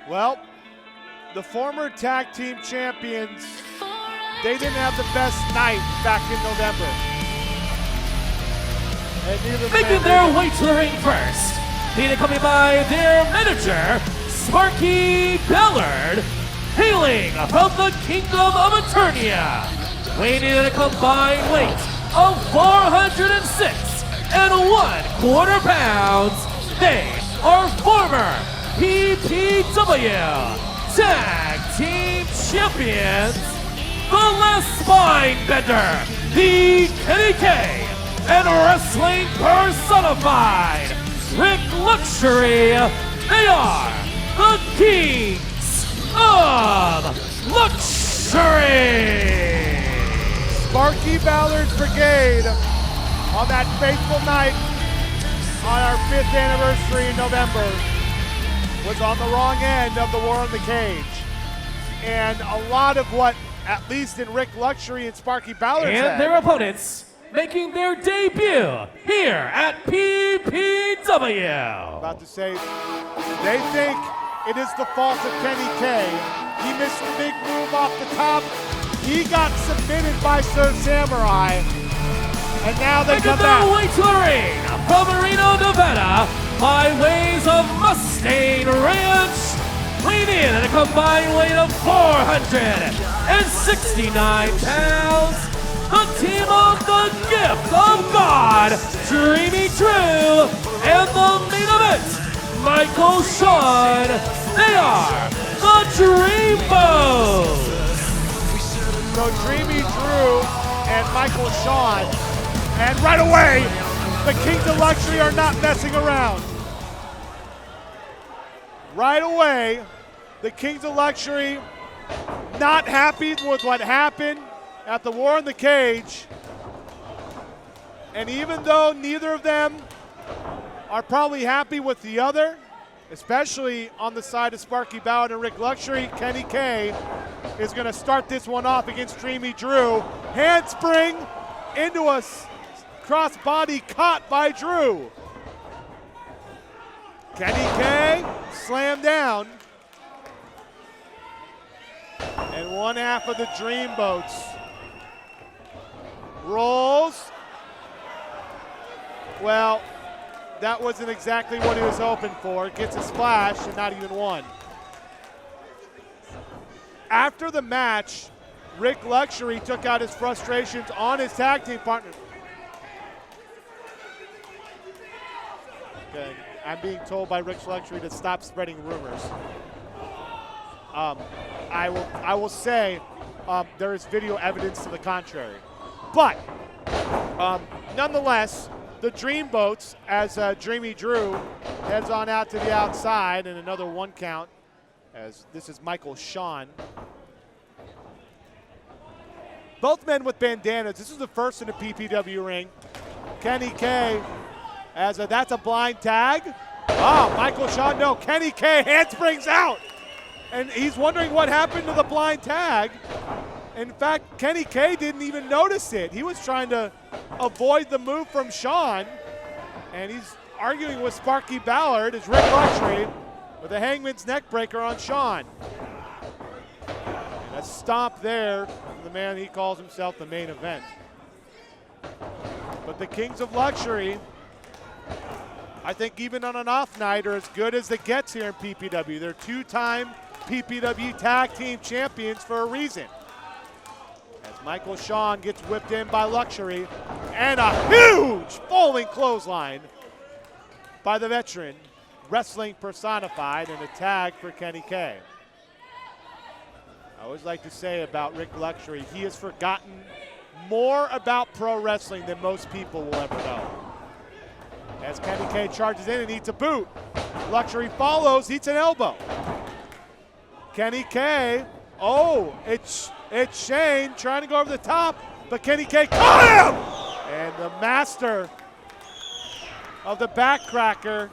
Well, the former tag team champions, they didn't have the best night back in November. Making their way to the ring first, being accompanied by their manager, Sparky Ballard, hailing from the Kingdom of Eternia, weighing in at a combined weight of 406 and 1/4 pounds. They are former PPW Tag Team Champions, the Last Spine Bender, the Kenny K, and wrestling personified, Rik Luxury. They are the Kings of Luxury. Sparky Ballard's Brigade on that fateful night on our 5th anniversary in November was on the wrong end of the War in the Cage. And a lot of what, at least in Rik Luxury and Sparky Ballard's and their opponents making their debut here at PPW. About to say, they think it is the fault of Kenny K. He missed the big move off the top. He got submitted by Sir Samurai. And now they come back. Making their way to the ring from Reno, Nevada, by ways of Mustang Ranch, weighing in at a combined weight of 469 pounds. The team of the Gift of God, Dreamy Drew, and the main event, Michael Sean. They are the Dreamboats. So Dreamy Drew and Michael Sean, and right away, the Kings of Luxury are not messing around. Right away, the Kings of Luxury not happy with what happened at the War in the Cage. And even though neither of them are probably happy with the other, especially on the side of Sparky Ballard and Rik Luxury, Kenny K is going to start this one off against Dreamy Drew. Handspring into a crossbody caught by Drew. Kenny K slammed down. And one half of the Dreamboats rolls. Well, that wasn't exactly what he was hoping for. Gets a splash and not even one. After the match, Rik Luxury took out his frustrations on his tag team partner. Okay, I'm being told by Rik Luxury to stop spreading rumors. I will say there is video evidence to the contrary. But nonetheless, the Dreamboats, as Dreamy Drew heads on out to the outside, and another 1 count, as this is Michael Sean. Both men with bandanas. This is the first in the PPW ring. Kenny K, as that's a blind tag. Oh, Michael Sean, no. Kenny K handsprings out. And he's wondering what happened to the blind tag. In fact, Kenny K didn't even notice it. He was trying to avoid the move from Sean. And he's arguing with Sparky Ballard as Rik Luxury with a hangman's neck breaker on Sean. And a stomp there from the man he calls himself the main event. But the Kings of Luxury, I think even on an off night, are as good as it gets here in PPW. They're 2-time PPW Tag Team Champions for a reason. As Michael Sean gets whipped in by Luxury, and a huge falling clothesline by the veteran, wrestling personified, and a tag for Kenny K. I always like to say about Rik Luxury, he has forgotten more about pro wrestling than most people will ever know. As Kenny K charges in and eats a boot. Luxury follows, eats an elbow. Kenny K, oh, it's Shane trying to go over the top, but Kenny K caught him! And the master of the backcracker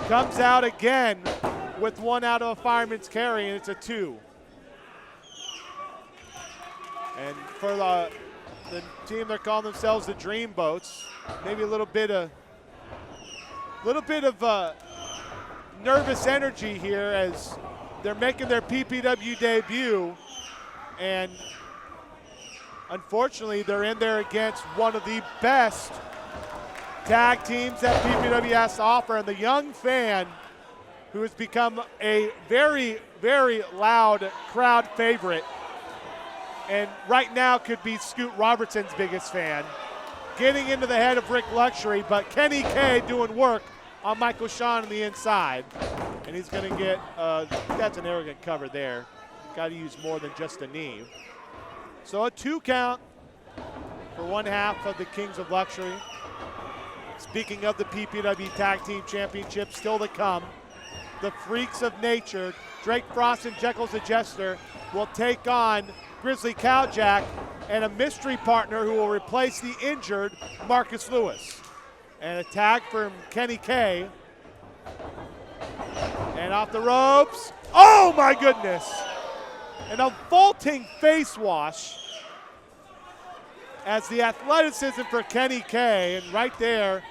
comes out again with one out of a fireman's carry, and it's a 2. And for the team, they're calling themselves the Dreamboats. Maybe a little bit of nervous energy here as they're making their PPW debut, and unfortunately they're in there against one of the best tag teams that PPW has to offer, and the young fan who has become a very, very loud crowd favorite, and right now could be Scoot Robertson's biggest fan, getting into the head of Rik Luxury, but Kenny K doing work on Michael Sean on the inside. And he's gonna get, that's an arrogant cover there. Gotta use more than just a knee. So a 2 count for one half of the Kings of Luxury. Speaking of the PPW Tag Team Championship, still to come, the Freaks of Nature, Drake Frost and Jekyll's the Jester, will take on Grizzly Cowjack and a mystery partner who will replace the injured Marcus Lewis. And a tag from Kenny K. And off the ropes. Oh my goodness! And a vaulting face wash as the athleticism for Kenny K. And right there,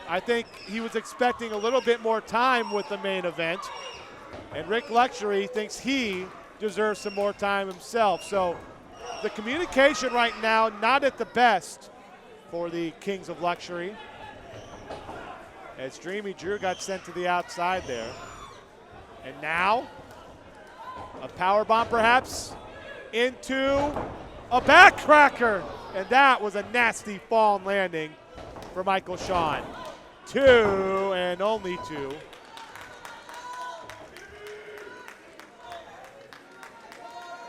I think he was expecting a little bit more time with the main event. And Rik Luxury thinks he deserves some more time himself. So the communication right now not at the best for the Kings of Luxury, as Dreamy Drew got sent to the outside there. And now a power bomb perhaps into a backcracker. And that was a nasty fall and landing for Michael Sean. 2 and only 2.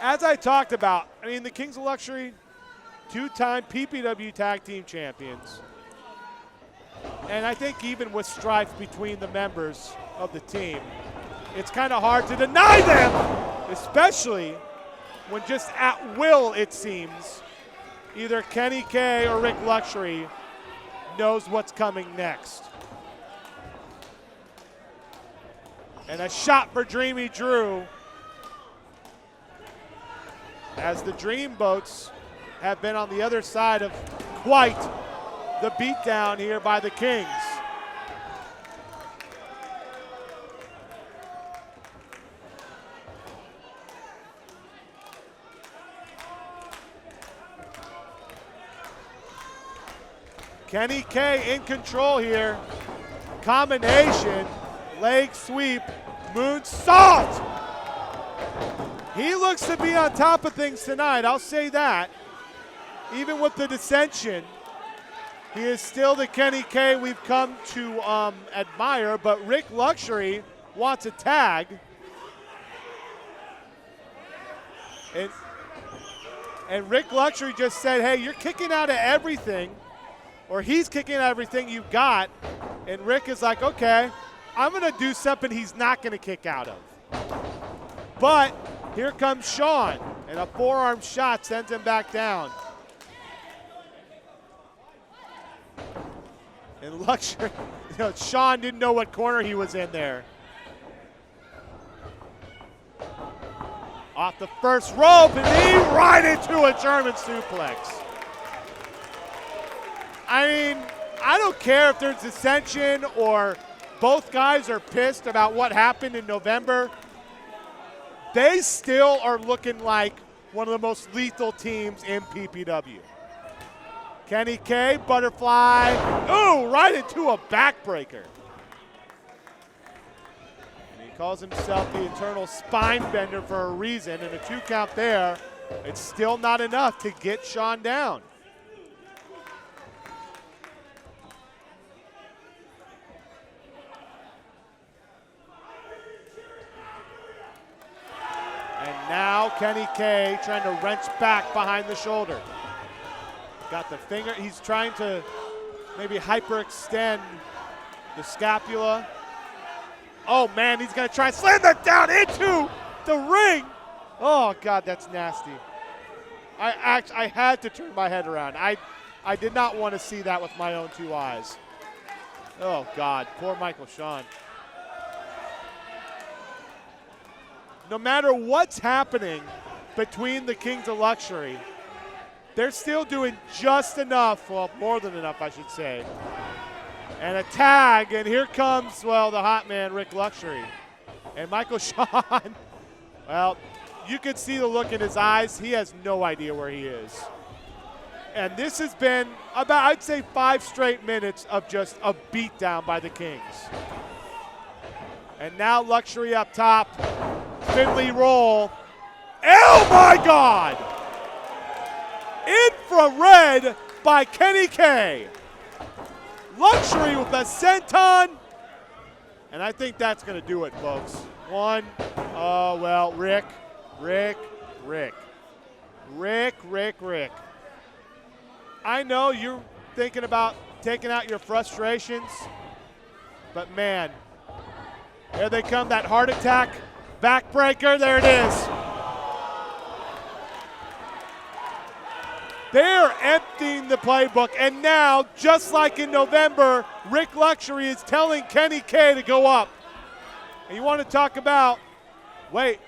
As I talked about, I mean, the Kings of Luxury, 2-time PPW Tag Team Champions. And I think even with strife between the members of the team, it's kind of hard to deny them, especially when just at will, it seems, either Kenny K or Rik Luxury knows what's coming next. And a shot for Dreamy Drew, as the Dreamboats have been on the other side of quite the beatdown here by the Kings. Kenny K in control here. Combination, leg sweep, moonsault. He looks to be on top of things tonight, I'll say that. Even with the dissension, he is still the Kenny K we've come to admire, but Rik Luxury wants a tag. And Rik Luxury just said, hey, you're kicking out of everything, or he's kicking out everything you've got. And Rik is like, okay, I'm gonna do something he's not gonna kick out of. But here comes Sean, and a forearm shot sends him back down. And Luxury, Sean didn't know what corner he was in there. Off the first rope, and he right into a German suplex. I mean, I don't care if there's dissension or both guys are pissed about what happened in November. They still are looking like one of the most lethal teams in PPW. Kenny K, butterfly, ooh, right into a backbreaker. And he calls himself the eternal spine bender for a reason, and a 2 count there, it's still not enough to get Sean down. And now Kenny K trying to wrench back behind the shoulder. Got the finger, he's trying to maybe hyperextend the scapula. Oh man, he's gonna try and slam that down into the ring. Oh God, that's nasty. I had to turn my head around. I did not want to see that with my own 2 eyes. Oh God, poor Michael Sean. No matter what's happening between the Kings of Luxury, they're still doing just enough, well, more than enough, I should say, And a tag, and here comes, well, the hot man, Rik Luxury. And Michael Sean, well, you could see the look in his eyes. He has no idea where he is. And this has been about, I'd say, 5 straight minutes of just a beatdown by the Kings. And now Luxury up top, Finley roll. Oh my God! Infrared by Kenny K. Luxury with a senton. And I think that's gonna do it, folks. One, oh well, Rik. I know you're thinking about taking out your frustrations, but man, here they come, that heart attack, backbreaker, there it is. They're emptying the playbook, and now, just like in November, Rik Luxury is telling Kenny K to go up. And you want to talk about, wait,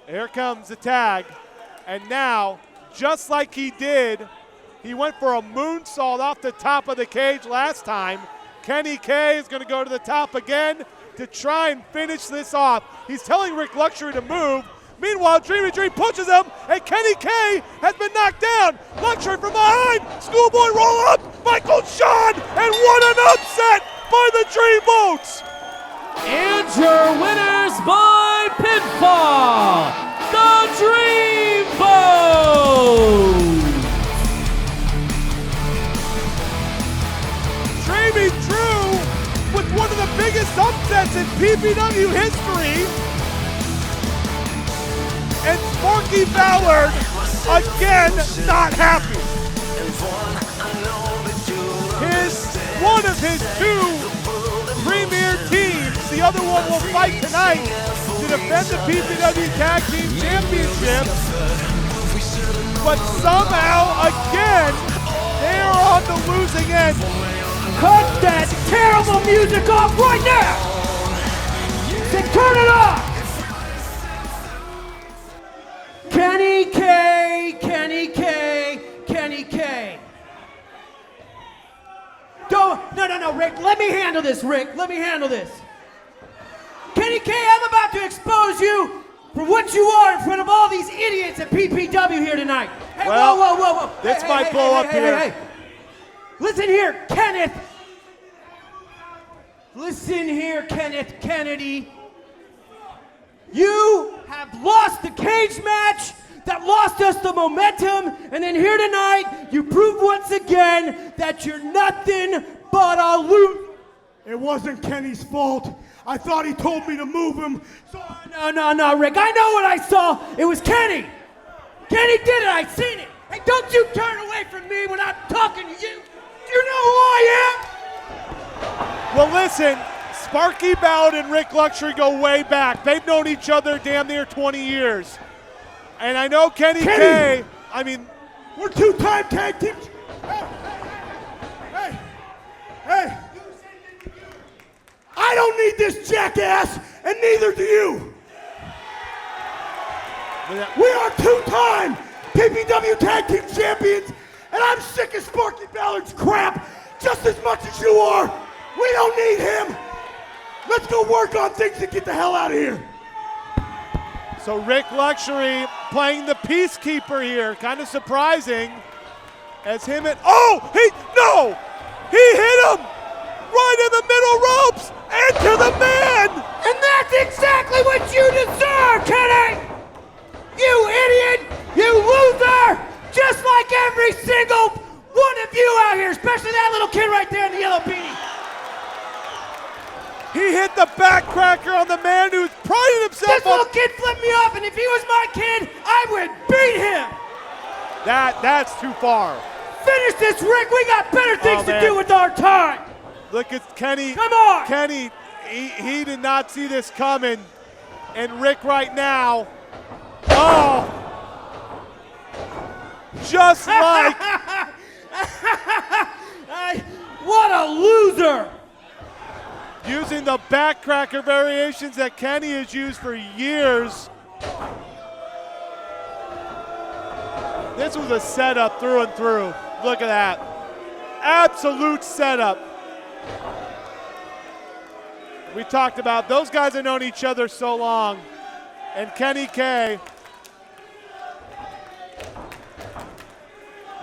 here comes the tag, and now, just like he did, he went for a moonsault off the top of the cage last time. Kenny K is going to go to the top again to try and finish this off. He's telling Rik Luxury to move. Meanwhile, Dreamy Dream pushes him, and Kenny K has been knocked down. Luxury from behind, schoolboy roll up, Michael Sean, and what an upset by the Dreamboats. And your winners by pinfall, the Dreamboats. Dreamy Drew with one of the biggest upsets in PPW history. And Sparky Ballard, again, not happy. One of his 2 premier teams, the other one will fight tonight to defend the PPW Tag Team Championship. But somehow, again, they are on the losing end. Cut that terrible music off right now! Then turn it off! Kenny K, Kenny K, Kenny K. Don't, no, Rik, let me handle this, Rik, let me handle this. Kenny K, I'm about to expose you for what you are in front of all these idiots at PPW here tonight. Hey, well, whoa. This might blow up here. Hey. Listen here, Kenneth. Listen here, Kenneth Kennedy. You have lost the cage match that lost us the momentum, and then here tonight, you prove once again that you're nothing but a loser. It wasn't Kenny's fault. I thought he told me to move him, so No, Rik, I know what I saw. It was Kenny. Kenny did it, I seen it. Hey, don't you turn away from me when I'm talking to you. Do you know who I am? Well, listen, Sparky Ballard and Rik Luxury go way back. They've known each other damn near 20 years. And I know Kenny K, I mean, we're 2-time tag team. Hey. I don't need this jackass, and neither do you. We are 2-time PPW Tag Team Champions, and I'm sick of Sparky Ballard's crap just as much as you are. We don't need him. Let's go work on things and get the hell out of here. So Rik Luxury playing the peacekeeper here, kind of surprising. As him and, he hit him right in the middle ropes and to the man. And that's exactly what you deserve, Kenny. You idiot, you loser, just like every single one of you out here, especially that little kid right there in the yellow beanie. He hit the backcracker on the man who's priding himself This little kid flipped me off, and if he was my kid, I would beat him. That's too far. Finish this, Rik. We got better things to do with our time. Look at Kenny. Come on. Kenny, he did not see this coming. And Rik right now, just like. What a loser. Using the backcracker variations that Kenny has used for years. This was a setup through and through. Look at that. Absolute setup. We talked about those guys have known each other so long. And Kenny K,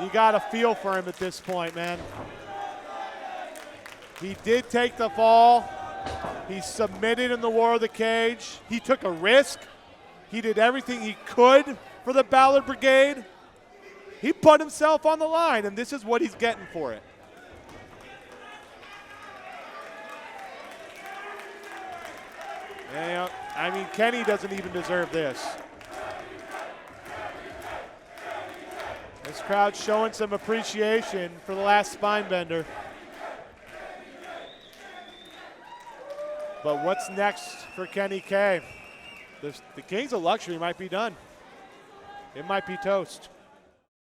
you got a feel for him at this point, man. He did take the fall. He submitted in the war of the cage. He took a risk. He did everything he could for the Ballard Brigade. He put himself on the line, and this is what he's getting for it. Yeah, I mean, Kenny doesn't even deserve this. This crowd's showing some appreciation for the last spine bender. But what's next for Kenny K? The Kings of Luxury might be done. It might be toast.